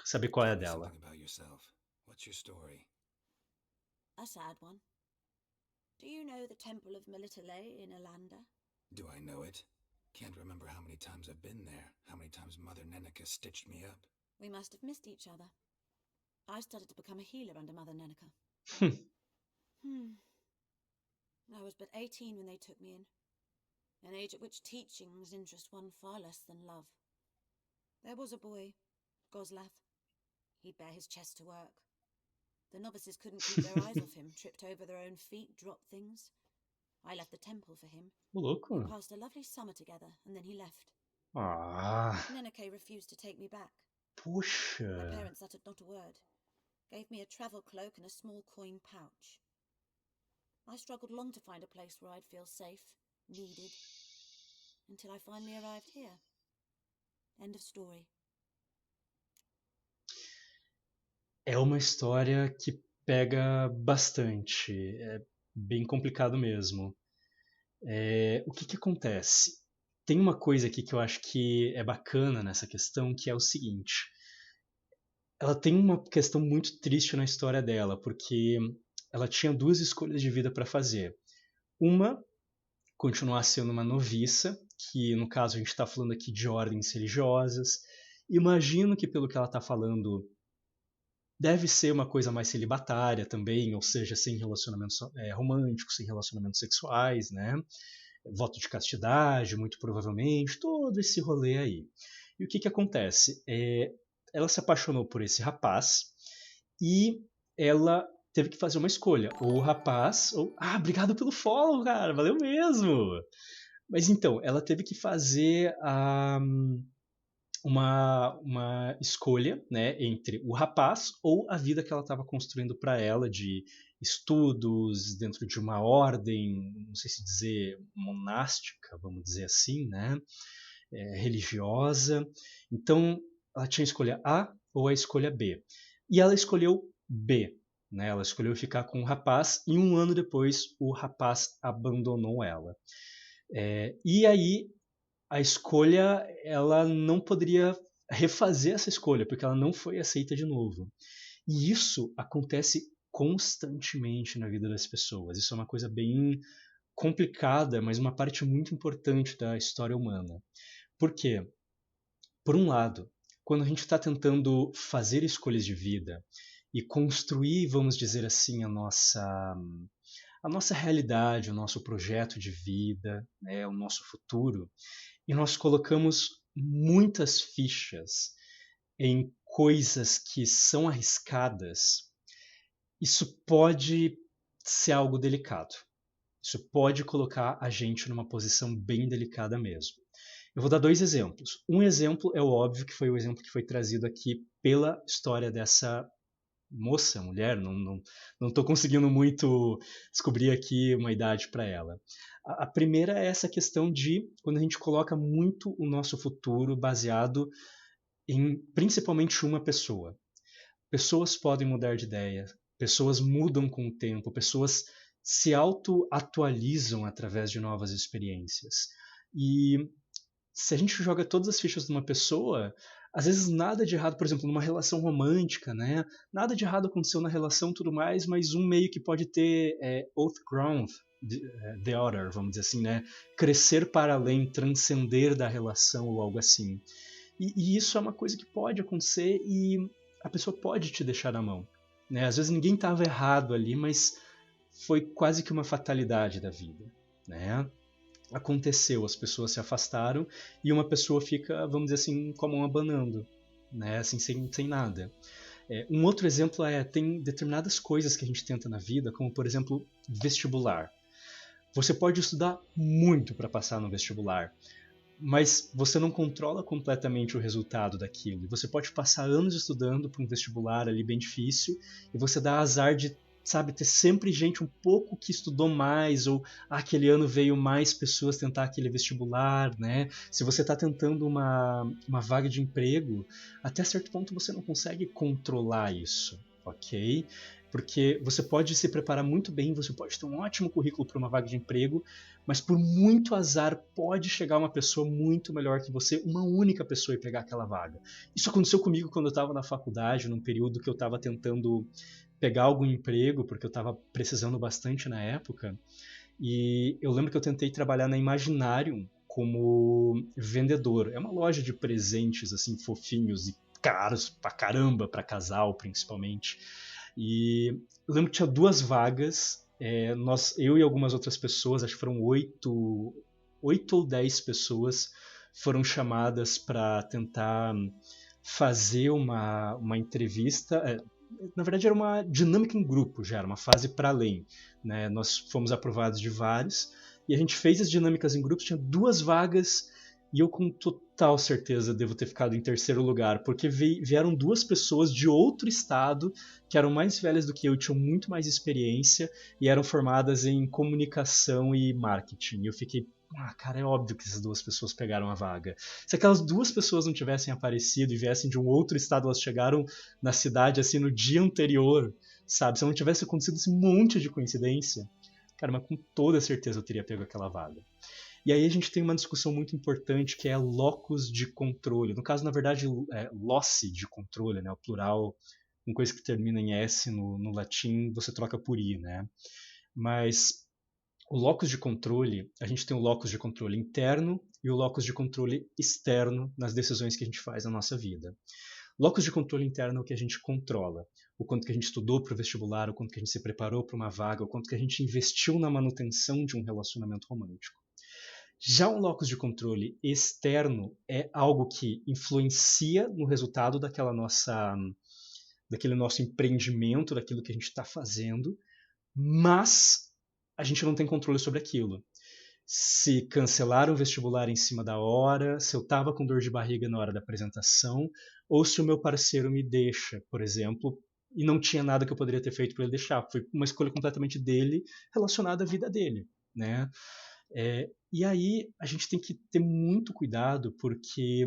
saber qual é a Tell me dela. something about yourself. What's your story? A sad one. Do you know the Temple of Melitele in Alanda? Do I know it? Can't remember how many times I've been there, how many times Mother Nenica stitched me up. We must have missed each other. I started to become a healer under Mother Nenica. I was but 18 when they took me in, an age at which teachings interest one far less than love. There was a boy, Goslav. He'd bare his chest to work. The novices couldn't keep their eyes off him, tripped over their own feet, dropped things. I left the temple for him. Ô, We louco. passed a lovely summer together, and then he left. Ah, Neneke refused to take me back. My puxa. parents uttered not a word. Gave me a travel cloak and a small coin pouch. I struggled long to find a place where I'd feel safe, needed, until I finally arrived here. End of story. É uma história que pega bastante. É bem complicado mesmo. O que acontece? Tem uma coisa aqui que eu acho que é bacana nessa questão, que é o seguinte. Ela tem uma questão muito triste na história dela, porque ela tinha duas escolhas de vida para fazer. Uma, continuar sendo uma noviça, que no caso a gente está falando aqui de ordens religiosas. Imagino que pelo que ela está falando deve ser uma coisa mais celibatária também, ou seja, sem relacionamentos românticos, sem relacionamentos sexuais, né? Voto de castidade, muito provavelmente, todo esse rolê aí. E o que acontece? Ela se apaixonou por esse rapaz e ela teve que fazer uma escolha. Ou o rapaz, ou... Ah, obrigado pelo follow, cara, valeu mesmo! Mas então, ela teve que fazer uma escolha, né, entre o rapaz ou a vida que ela estava construindo para ela de estudos dentro de uma ordem, não sei se dizer monástica, vamos dizer assim, né, religiosa. Então, ela tinha a escolha A ou a escolha B. E ela escolheu B. Né? Ela escolheu ficar com o rapaz e um ano depois o rapaz abandonou ela. E aí a escolha, ela não poderia refazer essa escolha, porque ela não foi aceita de novo. E isso acontece constantemente na vida das pessoas. Isso é uma coisa bem complicada, mas uma parte muito importante da história humana. Por quê? Por um lado, quando a gente está tentando fazer escolhas de vida e construir, vamos dizer assim, a nossa realidade, o nosso projeto de vida, né, o nosso futuro, e nós colocamos muitas fichas em coisas que são arriscadas, isso pode ser algo delicado. Isso pode colocar a gente numa posição bem delicada mesmo. Eu vou dar dois exemplos. Um exemplo é o óbvio, que foi o exemplo que foi trazido aqui pela história dessa moça, mulher, não estou conseguindo muito descobrir aqui uma idade para ela. A primeira é essa questão de quando a gente coloca muito o nosso futuro baseado em principalmente uma pessoa. Pessoas podem mudar de ideia, pessoas mudam com o tempo, pessoas se auto-atualizam através de novas experiências. E se a gente joga todas as fichas de uma pessoa, às vezes nada de errado, por exemplo, numa relação romântica, né? Nada de errado aconteceu na relação e tudo mais, mas um meio que pode ter outgrown the other, vamos dizer assim, né? Crescer para além, transcender da relação ou algo assim. E isso é uma coisa que pode acontecer e a pessoa pode te deixar na mão. Né? Às vezes ninguém estava errado ali, mas foi quase que uma fatalidade da vida. Né? Aconteceu, as pessoas se afastaram e uma pessoa fica, vamos dizer assim, com a mão abanando, né? Assim, sem nada. Um outro exemplo tem determinadas coisas que a gente tenta na vida, como por exemplo, vestibular. Você pode estudar muito para passar no vestibular, mas você não controla completamente o resultado daquilo. Você pode passar anos estudando para um vestibular ali bem difícil e você dá azar de, sabe, ter sempre gente um pouco que estudou mais, ou aquele ano veio mais pessoas tentar aquele vestibular, né? Se você está tentando uma vaga de emprego, até certo ponto você não consegue controlar isso. ok? Porque você pode se preparar muito bem, você pode ter um ótimo currículo para uma vaga de emprego, mas por muito azar pode chegar uma pessoa muito melhor que você, uma única pessoa, e pegar aquela vaga. Isso aconteceu comigo quando eu estava na faculdade, num período que eu estava tentando pegar algum emprego, porque eu estava precisando bastante na época. E eu lembro que eu tentei trabalhar na Imaginarium como vendedor. É uma loja de presentes assim fofinhos e caros pra caramba para casal, principalmente. E eu lembro que tinha 2 vagas. Eu e algumas outras pessoas, acho que foram 8 ou 10 pessoas, foram chamadas para tentar fazer uma entrevista. Na verdade, era uma dinâmica em grupo, já era uma fase para além. Né? Nós fomos aprovados de vários e a gente fez as dinâmicas em grupos. Tinha 2 vagas e eu com total certeza devo ter ficado em terceiro lugar, porque vieram 2 pessoas de outro estado que eram mais velhas do que eu, tinham muito mais experiência e eram formadas em comunicação e marketing. E eu fiquei, cara, é óbvio que essas 2 pessoas pegaram a vaga. Se aquelas 2 pessoas não tivessem aparecido e viessem de um outro estado, elas chegaram na cidade assim no dia anterior, sabe? Se não tivesse acontecido esse monte de coincidência, cara, mas com toda certeza eu teria pego aquela vaga. E aí a gente tem uma discussão muito importante que é locus de controle. No caso, na verdade, loci de controle, né? O plural, uma coisa que termina em S no latim, você troca por I, né? Mas o locus de controle, a gente tem o locus de controle interno e o locus de controle externo nas decisões que a gente faz na nossa vida. Locus de controle interno é o que a gente controla. O quanto que a gente estudou para o vestibular, o quanto que a gente se preparou para uma vaga, o quanto que a gente investiu na manutenção de um relacionamento romântico. Já um locus de controle externo é algo que influencia no resultado daquele nosso empreendimento, daquilo que a gente está fazendo, mas a gente não tem controle sobre aquilo. Se cancelaram o vestibular em cima da hora, se eu estava com dor de barriga na hora da apresentação, ou se o meu parceiro me deixa, por exemplo, e não tinha nada que eu poderia ter feito para ele deixar. Foi uma escolha completamente dele, relacionada à vida dele, né? E aí a gente tem que ter muito cuidado, porque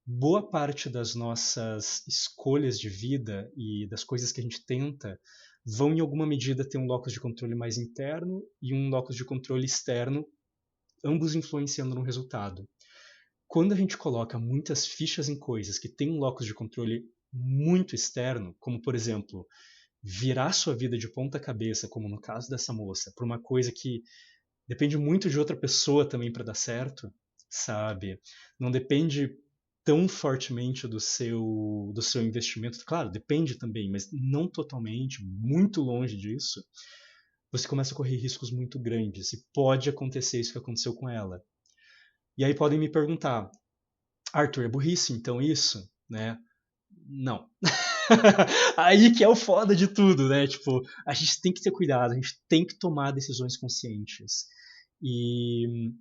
boa parte das nossas escolhas de vida e das coisas que a gente tenta vão em alguma medida ter um locus de controle mais interno e um locus de controle externo, ambos influenciando no resultado. Quando a gente coloca muitas fichas em coisas que têm um locus de controle muito externo, como por exemplo, virar sua vida de ponta cabeça, como no caso dessa moça, para uma coisa que depende muito de outra pessoa também para dar certo, sabe? Não depende tão fortemente do seu investimento. Claro, depende também, mas não totalmente, muito longe disso. Você começa a correr riscos muito grandes e pode acontecer isso que aconteceu com ela. E aí podem me perguntar, Arthur, é burrice então isso, né? Não. Aí que é o foda de tudo, né? Tipo, a gente tem que ter cuidado, a gente tem que tomar decisões conscientes. E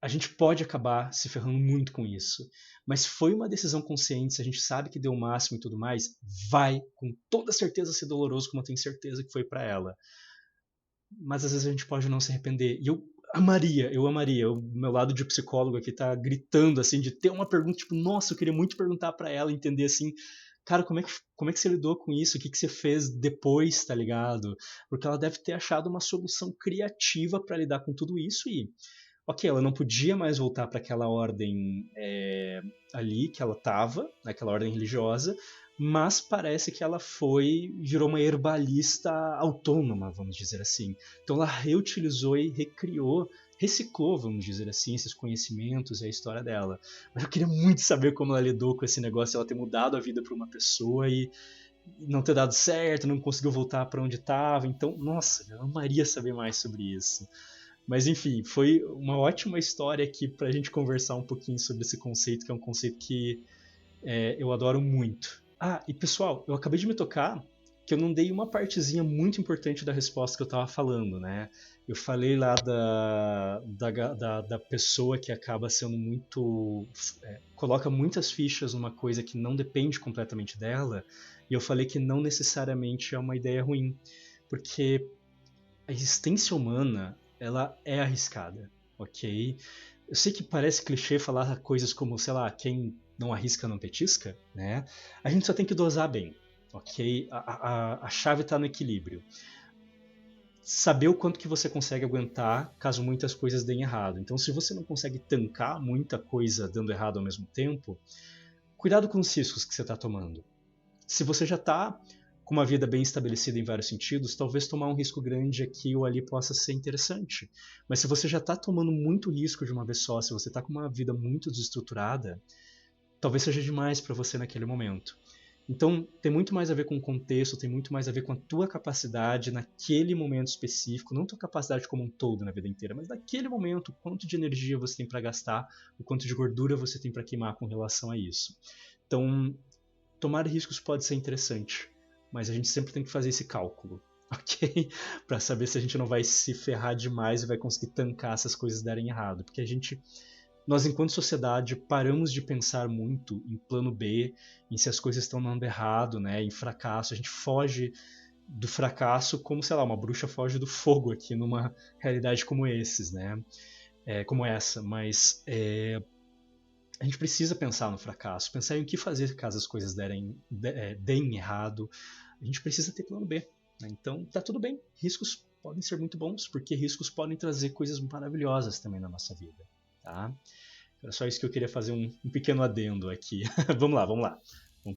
a gente pode acabar se ferrando muito com isso. Mas foi uma decisão consciente, se a gente sabe que deu o máximo e tudo mais, vai com toda certeza ser doloroso, como eu tenho certeza que foi para ela. Mas às vezes a gente pode não se arrepender. E eu amaria. O meu lado de psicólogo aqui tá gritando, assim, de ter uma pergunta, tipo, nossa, eu queria muito perguntar para ela, entender, assim, cara, como é que você lidou com isso? O que você fez depois, tá ligado? Porque ela deve ter achado uma solução criativa para lidar com tudo isso e ok, ela não podia mais voltar para aquela ordem ali que ela estava, naquela ordem religiosa, mas parece que ela virou uma herbalista autônoma, vamos dizer assim. Então ela reutilizou e recriou, reciclou, vamos dizer assim, esses conhecimentos e a história dela. Mas eu queria muito saber como ela lidou com esse negócio, ela ter mudado a vida para uma pessoa e não ter dado certo, não conseguiu voltar para onde estava. Então, nossa, eu amaria saber mais sobre isso. Mas enfim, foi uma ótima história aqui para a gente conversar um pouquinho sobre esse conceito, que é um conceito que eu adoro muito. Ah, e pessoal, eu acabei de me tocar que eu não dei uma partezinha muito importante da resposta que eu estava falando, né? Eu falei lá da pessoa que acaba sendo muito... coloca muitas fichas numa coisa que não depende completamente dela, e eu falei que não necessariamente é uma ideia ruim, porque a existência humana, ela é arriscada, ok? Eu sei que parece clichê falar coisas como, sei lá, quem não arrisca não petisca, né? A gente só tem que dosar bem. ok? A chave está no equilíbrio. Saber o quanto que você consegue aguentar caso muitas coisas deem errado. Então, se você não consegue tancar muita coisa dando errado ao mesmo tempo, cuidado com os riscos que você está tomando. Se você já está com uma vida bem estabelecida em vários sentidos, talvez tomar um risco grande aqui ou ali possa ser interessante. Mas se você já está tomando muito risco de uma vez só, se você está com uma vida muito desestruturada, talvez seja demais para você naquele momento. Então, tem muito mais a ver com o contexto, tem muito mais a ver com a tua capacidade naquele momento específico, não tua capacidade como um todo na vida inteira, mas naquele momento, o quanto de energia você tem para gastar, o quanto de gordura você tem para queimar com relação a isso. Então, tomar riscos pode ser interessante, mas a gente sempre tem que fazer esse cálculo, ok? Para saber se a gente não vai se ferrar demais e vai conseguir tancar essas coisas darem errado, porque nós, enquanto sociedade, paramos de pensar muito em plano B, em se as coisas estão dando errado, né, em fracasso. A gente foge do fracasso como, sei lá, uma bruxa foge do fogo aqui numa realidade como esses, né? Como essa. Mas a gente precisa pensar no fracasso, pensar em o que fazer caso as coisas deem errado. A gente precisa ter plano B. Né? Então, tá tudo bem. Riscos podem ser muito bons, porque riscos podem trazer coisas maravilhosas também na nossa vida. Tá? Era só isso que eu queria fazer um pequeno adendo aqui. Vamos lá.